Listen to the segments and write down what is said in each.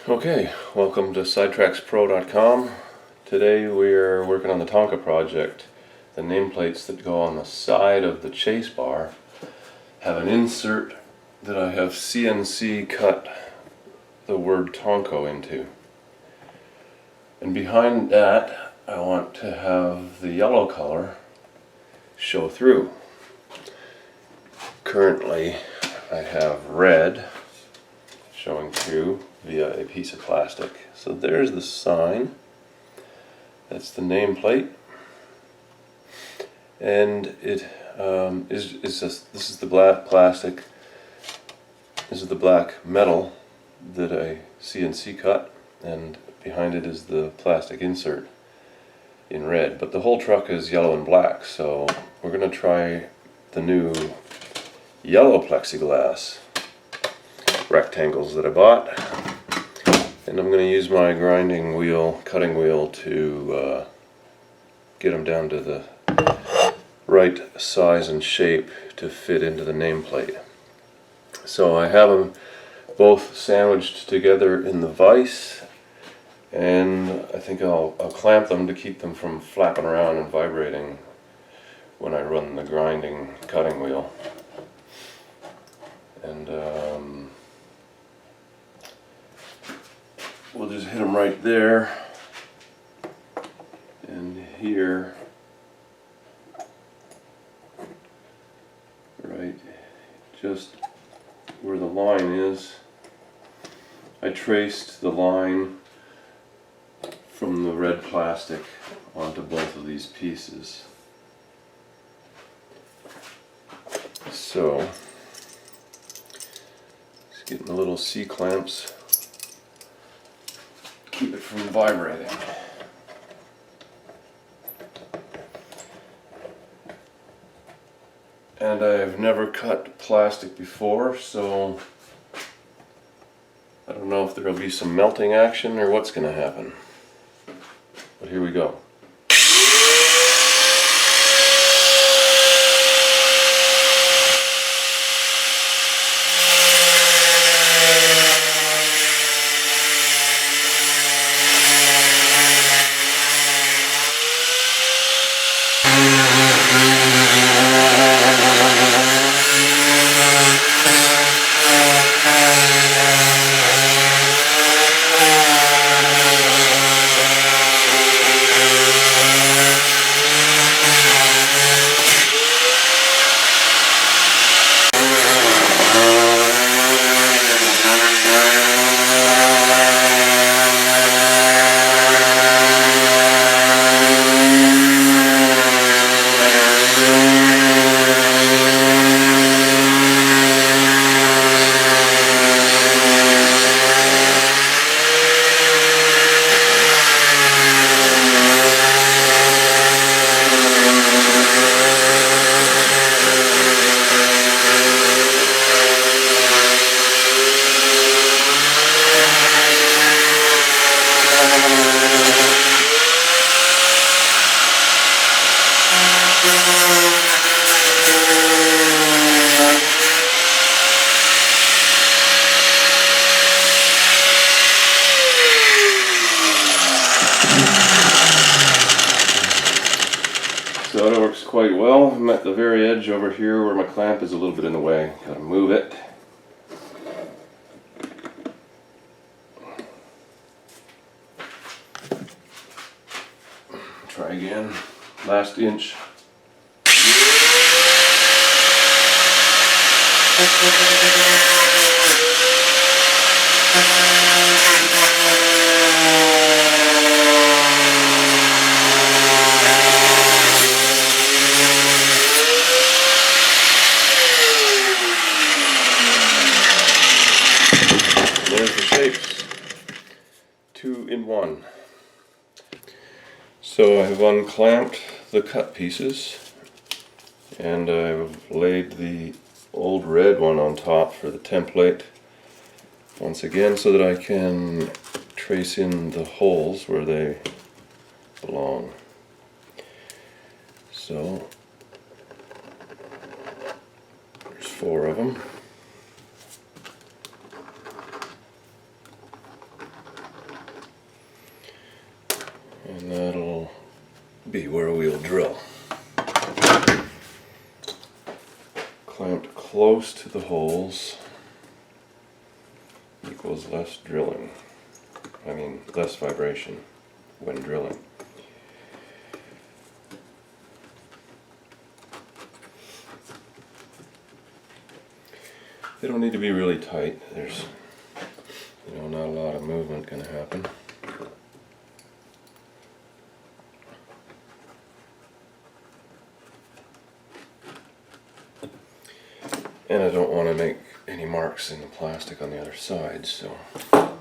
Okay, welcome to sidetrackspro.com. Today we're working on the Tonka project. The nameplates that go on the side of the chase bar have an insert that I have CNC cut the word Tonka into. And behind that I want to have the yellow color show through. Currently I have red showing through via a piece of plastic. So there's the sign. That's the nameplate, and it this is the black plastic. This is the black metal that I CNC cut, and behind it is the plastic insert in red. But the whole truck is yellow and black, so we're going to try the new yellow plexiglass rectangles that I bought, and I'm going to use my grinding wheel, cutting wheel, to get them down to the right size and shape to fit into the nameplate. So I have them both sandwiched together in the vise, and I think I'll clamp them to keep them from flapping around and vibrating when I run the grinding cutting wheel. And we'll just hit them right there and here, right just where the line is. I traced the line from the red plastic onto both of these pieces. So just getting the little C-clamps, keep it from vibrating. And I've never cut plastic before, so I don't know if there'll be some melting action or what's going to happen. But here we go. So that works quite well. I'm at the very edge over here where my clamp is a little bit in the way. Gotta move it. Try again. Last inch. There's the shapes. 2 in 1. So I've unclamped the cut pieces, and I've laid the old red one on top for the template once again, so that I can trace in the holes where they belong. So there's 4 of them. And that'll be where we'll drill. Clamped close to the holes equals less drilling. I mean, less vibration when drilling. They don't need to be really tight. There's, not a lot of movement going to happen. And I don't want to make any marks in the plastic on the other side, so I'm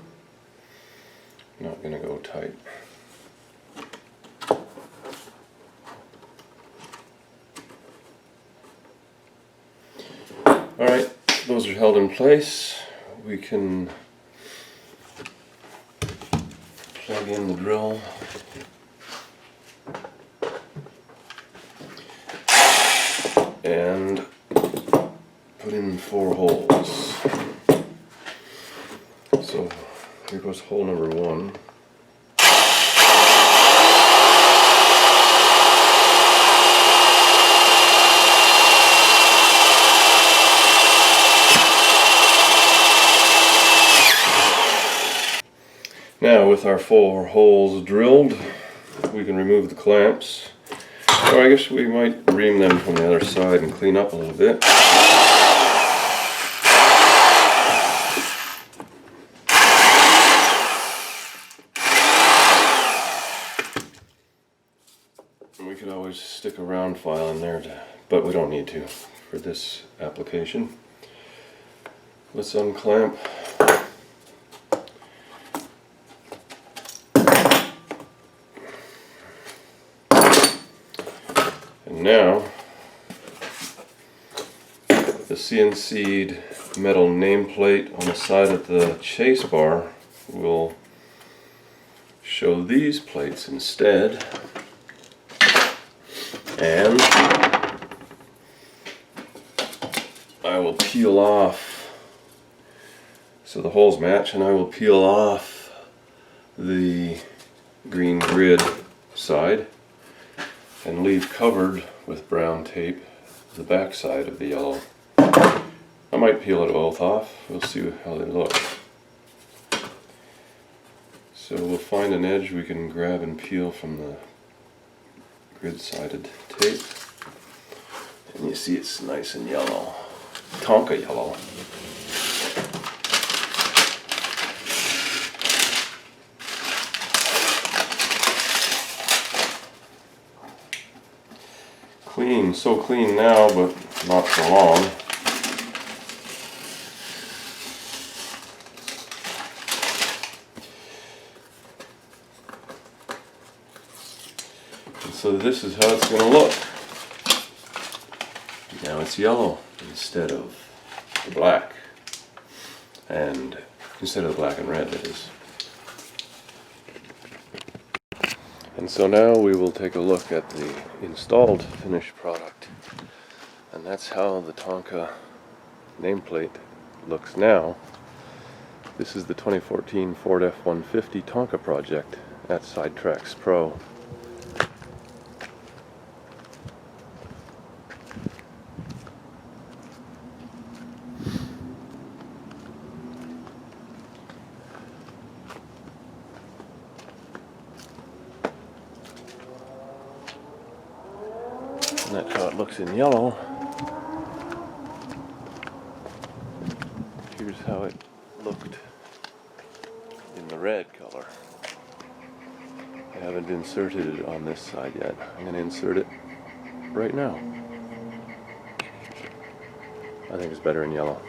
not going to go tight. Alright, those are held in place. We can plug in the drill. And put in 4 holes. So here goes hole number 1. Now with our 4 holes drilled, we can remove the clamps. Or I guess we might ream them from the other side and clean up a little bit. We could always stick a round file in there, but we don't need to for this application. Let's unclamp. And now, the CNC'd metal nameplate on the side of the chase bar will show these plates instead. And I will peel off, so the holes match, and I will peel off the green grid side and leave covered with brown tape the back side of the yellow. I might peel it both off. We'll see how they look. So we'll find an edge we can grab and peel from the grid-sided tape. And you see it's nice and yellow. Tonka yellow. Clean, so clean now, but not for long. And so this is how it's going to look. Now it's yellow instead of the black. And instead of the black and red, that is. And so now we will take a look at the installed finished product. And that's how the Tonka nameplate looks now. This is the 2014 Ford F-150 Tonka project at Sidetracked Pro. And that's how it looks in yellow. Here's how it looked in the red color. I haven't inserted it on this side yet. I'm going to insert it right now. I think it's better in yellow.